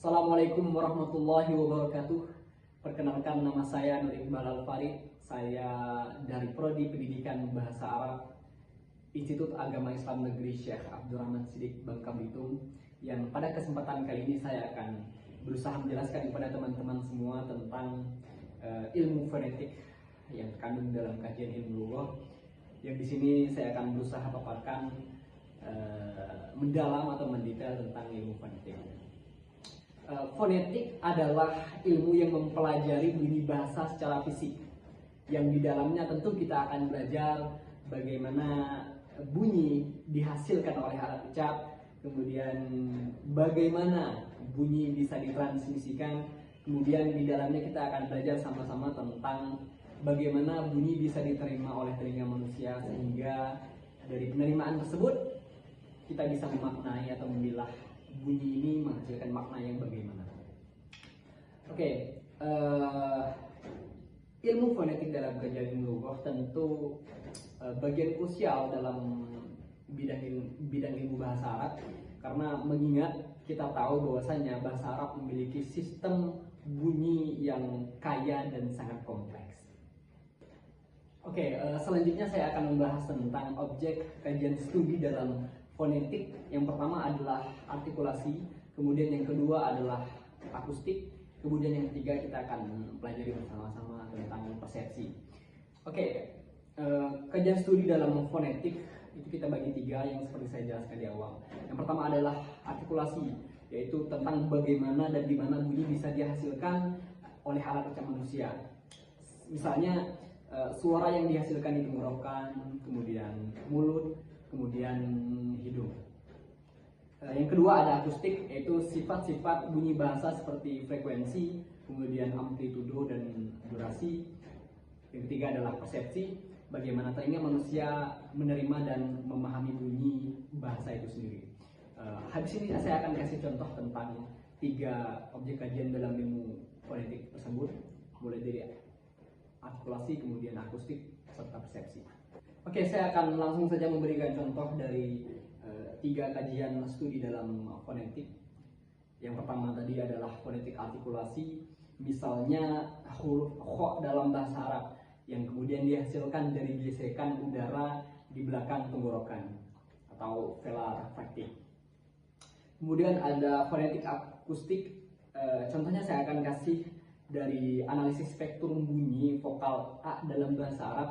Assalamualaikum warahmatullahi wabarakatuh. Perkenalkan, nama saya Nur Iqbal Al-Farid. Saya dari Prodi Pendidikan Bahasa Arab Institut Agama Islam Negeri Syekh Abdurrahman Siddiq Bangka Belitung, yang pada kesempatan kali ini saya akan berusaha menjelaskan kepada teman-teman semua tentang ilmu fonetik yang terkandung dalam kajian ilmu lugah, yang di sini saya akan berusaha paparkan mendalam atau mendetail tentang ilmu fonetik. Fonetik adalah ilmu yang mempelajari bunyi bahasa secara fisik, yang di dalamnya tentu kita akan belajar bagaimana bunyi dihasilkan oleh alat ucap, kemudian bagaimana bunyi bisa ditransmisikan, kemudian di dalamnya kita akan belajar sama-sama tentang bagaimana bunyi bisa diterima oleh telinga manusia, sehingga dari penerimaan tersebut kita bisa memaknai atau memilah bunyi ini menghasilkan makna yang bagaimana. Ilmu fonetik dalam kajian lugah tentu bagian krusial dalam bidang ilmu bahasa Arab, karena mengingat kita tahu bahwasanya bahasa Arab memiliki sistem bunyi yang kaya dan sangat kompleks. Selanjutnya saya akan membahas tentang objek kajian studi dalam fonetik. Yang pertama adalah artikulasi, kemudian yang kedua adalah akustik, kemudian yang ketiga kita akan pelajari bersama-sama tentang persepsi. Kajian studi dalam fonetik itu kita bagi tiga, yang seperti saya jelaskan di awal. Yang pertama adalah artikulasi, yaitu tentang bagaimana dan di mana bunyi bisa dihasilkan oleh alat ucap manusia. Misalnya suara yang dihasilkan di tenggorokan, kemudian mulut, kemudian hidung. Yang kedua ada akustik, yaitu sifat-sifat bunyi bahasa seperti frekuensi, kemudian amplitudo dan durasi. Yang ketiga adalah persepsi, bagaimana telinga manusia menerima dan memahami bunyi bahasa itu sendiri. Habis ini saya akan kasih contoh tentang tiga objek kajian dalam ilmu fonetik tersebut, mulai dari artikulasi, kemudian akustik, serta persepsi. Saya akan langsung saja memberikan contoh dari tiga kajian studi dalam fonetik. Yang pertama tadi adalah fonetik artikulasi, misalnya huruf kho dalam bahasa Arab yang kemudian dihasilkan dari gesekan udara di belakang tenggorokan atau velar refraktif. Kemudian ada fonetik akustik, contohnya saya akan kasih dari analisis spektrum bunyi vokal A dalam bahasa Arab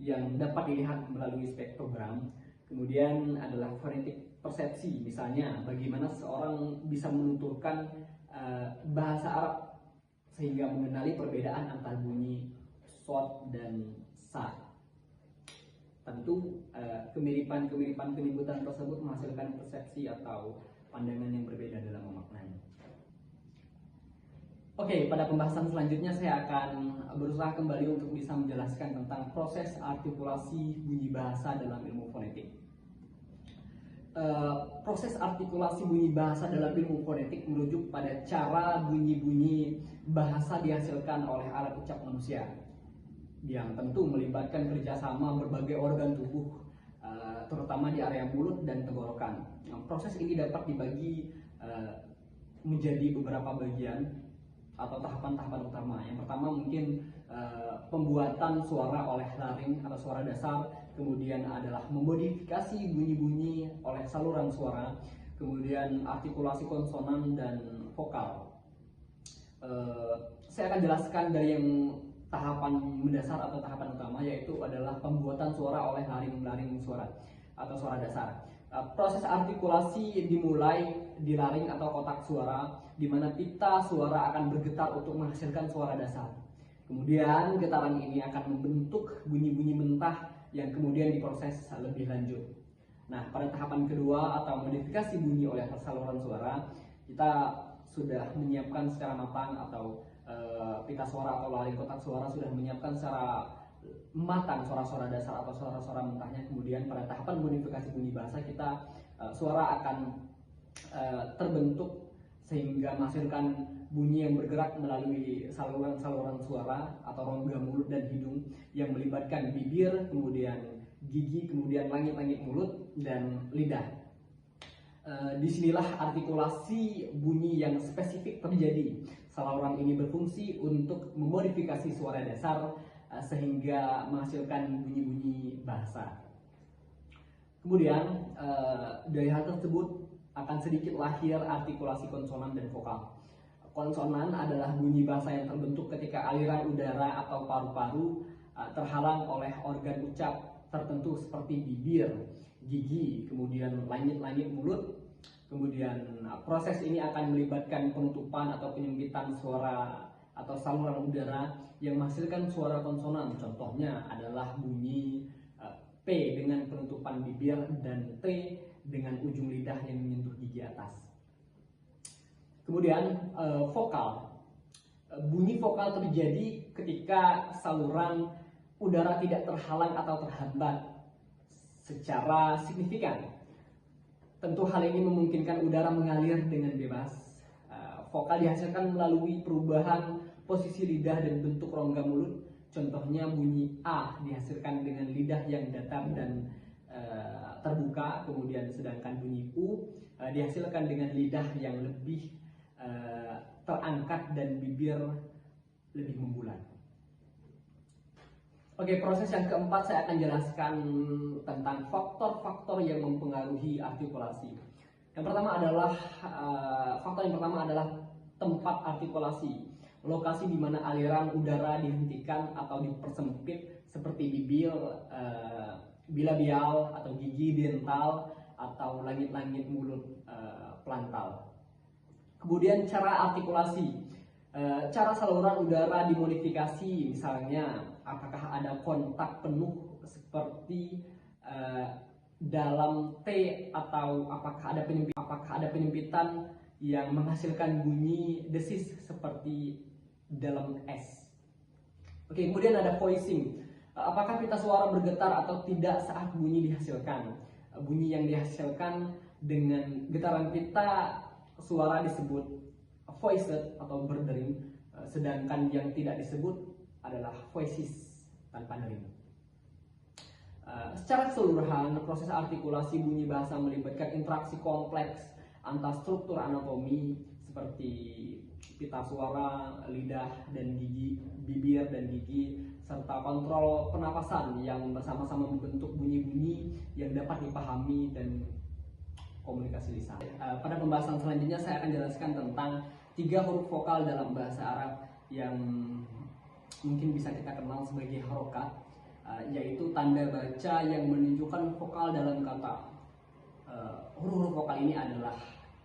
yang dapat dilihat melalui spektrogram. Kemudian adalah fonetik persepsi, misalnya bagaimana seorang bisa menuturkan bahasa Arab sehingga mengenali perbedaan antara bunyi shod dan sa. Tentu kemiripan penyebutan tersebut menghasilkan persepsi atau pandangan yang berbeda dalam memaknai. Pada pembahasan selanjutnya saya akan berusaha kembali untuk bisa menjelaskan tentang proses artikulasi bunyi bahasa dalam ilmu fonetik. Proses artikulasi bunyi bahasa dalam ilmu fonetik merujuk pada cara bunyi-bunyi bahasa dihasilkan oleh alat ucap manusia, yang tentu melibatkan kerjasama berbagai organ tubuh, terutama di area mulut dan tenggorokan. Proses ini dapat dibagi menjadi beberapa bagian atau tahapan-tahapan utama. Yang pertama mungkin pembuatan suara oleh laring atau suara dasar, kemudian adalah memodifikasi bunyi-bunyi oleh saluran suara, kemudian artikulasi konsonan dan vokal. Saya akan jelaskan dari yang tahapan mendasar atau tahapan utama, yaitu adalah pembuatan suara oleh laring suara atau suara dasar. Proses artikulasi dimulai di laring atau kotak suara, di mana pita suara akan bergetar untuk menghasilkan suara dasar. Kemudian getaran ini akan membentuk bunyi-bunyi mentah yang kemudian diproses lebih lanjut. Nah, pada tahapan kedua atau modifikasi bunyi oleh saluran suara, kita sudah menyiapkan secara matang, atau pita suara atau laring kotak suara sudah menyiapkan secara matang suara-suara dasar atau suara-suara mentahnya. Kemudian pada tahapan modifikasi bunyi bahasa, kita suara akan terbentuk sehingga menghasilkan bunyi yang bergerak melalui saluran-saluran suara atau rongga mulut dan hidung yang melibatkan bibir, kemudian gigi, kemudian langit-langit mulut dan lidah. Disinilah artikulasi bunyi yang spesifik terjadi. Saluran ini berfungsi untuk memodifikasi suara dasar sehingga menghasilkan bunyi-bunyi bahasa. Kemudian dari hal tersebut akan sedikit lahir artikulasi konsonan dan vokal. Konsonan adalah bunyi bahasa yang terbentuk ketika aliran udara atau paru-paru terhalang oleh organ ucap tertentu seperti bibir, gigi, kemudian langit-langit mulut. Kemudian proses ini akan melibatkan penutupan atau penyempitan suara atau saluran udara yang menghasilkan suara konsonan. Contohnya adalah bunyi P dengan penutupan bibir dan T dengan ujung lidah yang menyentuh gigi atas. Kemudian vokal. Bunyi vokal terjadi ketika saluran udara tidak terhalang atau terhambat secara signifikan. Tentu hal ini memungkinkan udara mengalir dengan bebas. Vokal dihasilkan melalui perubahan posisi lidah dan bentuk rongga mulut. Contohnya bunyi A dihasilkan dengan lidah yang datar dan terbuka, kemudian sedangkan bunyi U dihasilkan dengan lidah yang lebih terangkat dan bibir lebih membulat. Oke, proses yang keempat saya akan jelaskan tentang faktor-faktor yang mempengaruhi artikulasi. Yang pertama adalah faktor yang pertama adalah tempat artikulasi, lokasi di mana aliran udara dihentikan atau dipersempit seperti bibir, bilabial atau gigi dental atau langit-langit mulut plantar. Kemudian cara artikulasi. Cara saluran udara dimodifikasi, misalnya apakah ada kontak penuh seperti dalam T atau apakah ada penyempitan yang menghasilkan bunyi desis seperti dalam S. Oke, kemudian ada voicing. Apakah pita suara bergetar atau tidak saat bunyi dihasilkan? Bunyi yang dihasilkan dengan getaran pita suara disebut voiced atau berdering, sedangkan yang tidak disebut adalah voices tanpa dering. Secara keseluruhan, proses artikulasi bunyi bahasa melibatkan interaksi kompleks antar struktur anatomi seperti pita suara, lidah dan gigi, bibir dan gigi, serta kontrol pernapasan yang bersama-sama membentuk bunyi-bunyi yang dapat dipahami dan komunikasi lisan. Pada pembahasan selanjutnya saya akan jelaskan tentang 3 huruf vokal dalam bahasa Arab yang mungkin bisa kita kenal sebagai harokat, yaitu tanda baca yang menunjukkan vokal dalam kata. Huruf-huruf vokal ini adalah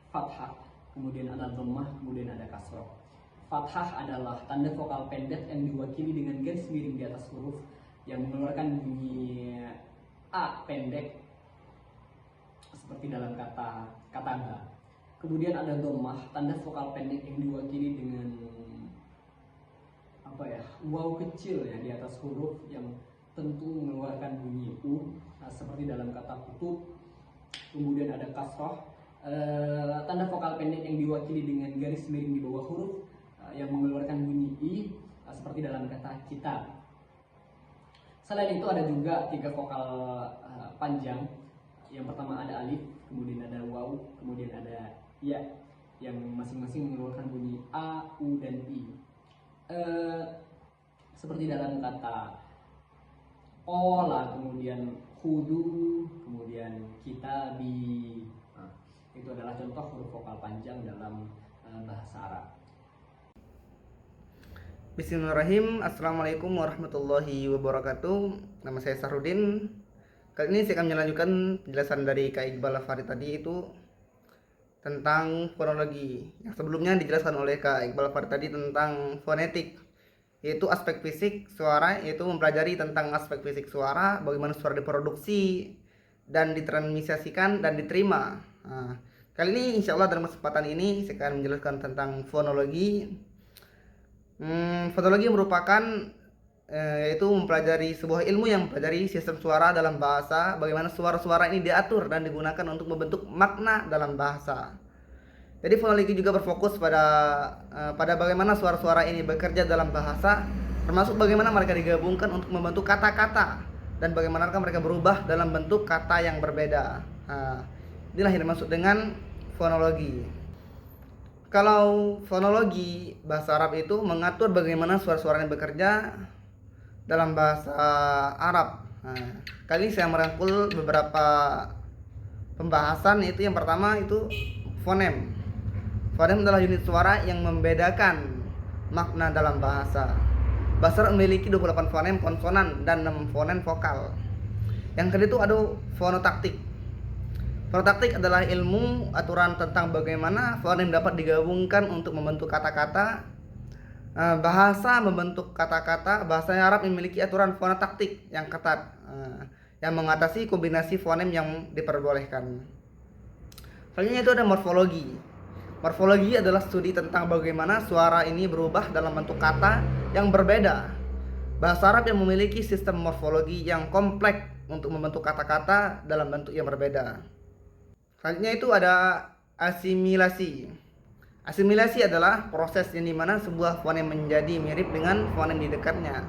fathah, kemudian ada dhammah, kemudian ada kasroh. Fathah adalah tanda vokal pendek yang diwakili dengan garis miring di atas huruf yang mengeluarkan bunyi A pendek seperti dalam kata ba. Kemudian ada dhammah, tanda vokal pendek yang diwakili dengan waw kecil ya di atas huruf yang tentu mengeluarkan bunyi u, seperti dalam kata kutub. Kemudian ada kasroh, tanda vokal pendek yang diwakili dengan garis miring di bawah huruf yang mengeluarkan bunyi i, seperti dalam kata kita. Selain itu ada juga 3 vokal panjang. Yang pertama ada alif, kemudian ada waw, kemudian ada ya, yang masing-masing mengeluarkan bunyi a, u, dan i. Seperti dalam kata ola, kemudian khudu, kemudian kitabi. Itu adalah contoh huruf vokal panjang dalam bahasa Arab. Bismillahirrahmanirrahim. Assalamualaikum warahmatullahi wabarakatuh. Nama saya Sahrudin. Kali ini saya akan melanjutkan penjelasan dari Kak Iqbal Al-Farid tadi, itu tentang fonologi. Yang sebelumnya dijelaskan oleh Kak Iqbal Al-Farid tadi tentang fonetik, yaitu aspek fisik suara, yaitu mempelajari tentang aspek fisik suara, bagaimana suara diproduksi dan ditransmisikan dan diterima. Kali ini insya Allah dalam kesempatan ini saya akan menjelaskan tentang fonologi. Fonologi merupakan yaitu mempelajari sebuah ilmu yang mempelajari sistem suara dalam bahasa, bagaimana suara-suara ini diatur dan digunakan untuk membentuk makna dalam bahasa. Jadi fonologi juga berfokus pada bagaimana suara-suara ini bekerja dalam bahasa, termasuk bagaimana mereka digabungkan untuk membentuk kata-kata dan bagaimana mereka berubah dalam bentuk kata yang berbeda. Inilah yang dimaksud dengan fonologi. Kalau fonologi bahasa Arab itu mengatur bagaimana suara-suara yang bekerja dalam bahasa Arab. Nah, kali ini saya merangkul beberapa pembahasan. Itu yang pertama itu fonem. Fonem adalah unit suara yang membedakan makna dalam bahasa. Bahasa Arab memiliki 28 fonem konsonan dan 6 fonem vokal. Yang kedua itu ada fonotaktik. Fonotaktik adalah ilmu aturan tentang bagaimana fonem dapat digabungkan untuk membentuk kata-kata. Bahasa membentuk kata-kata. Bahasa Arab memiliki aturan fonotaktik yang ketat, yang mengatasi kombinasi fonem yang diperbolehkan. Selanjutnya itu ada morfologi. Morfologi adalah studi tentang bagaimana suara ini berubah dalam bentuk kata yang berbeda. Bahasa Arab yang memiliki sistem morfologi yang kompleks untuk membentuk kata-kata dalam bentuk yang berbeda. Selanjutnya itu ada asimilasi. Asimilasi adalah proses yang dimana sebuah fonem menjadi mirip dengan fonem di dekatnya.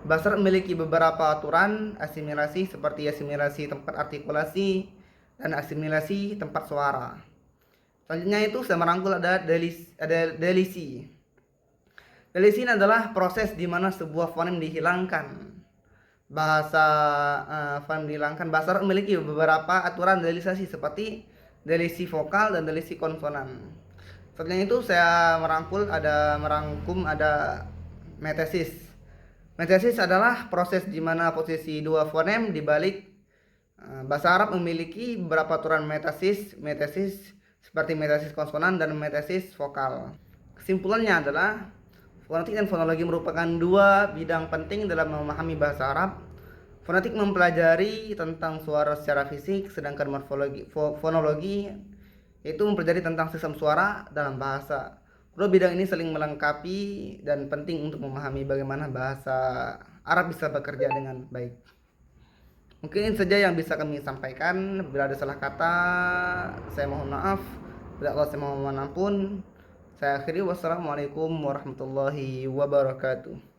Bahasa Arab memiliki beberapa aturan asimilasi seperti asimilasi tempat artikulasi dan asimilasi tempat suara. Selanjutnya itu saya merangkul ada delisi. Delisi ini adalah proses di mana sebuah fonem dihilangkan. Fonem dihilangkan. Bahasa Arab memiliki beberapa aturan delisasi seperti delisi vokal dan delisi konsonan. Selanjutnya itu saya merangkum ada metesis. Metesis adalah proses di mana posisi dua fonem dibalik. Bahasa Arab memiliki beberapa aturan metesis seperti metesis konsonan dan metesis vokal. Kesimpulannya adalah fonetik dan fonologi merupakan dua bidang penting dalam memahami bahasa Arab. Fonetik mempelajari tentang suara secara fisik, sedangkan fonologi itu mempelajari tentang sistem suara dalam bahasa. Kedua bidang ini saling melengkapi dan penting untuk memahami bagaimana bahasa Arab bisa bekerja dengan baik. Mungkin ini saja yang bisa kami sampaikan. Bila ada salah kata, saya mohon maaf. Bila Allah saya mohon ampun. Saya akhiri, wassalamualaikum warahmatullahi wabarakatuh.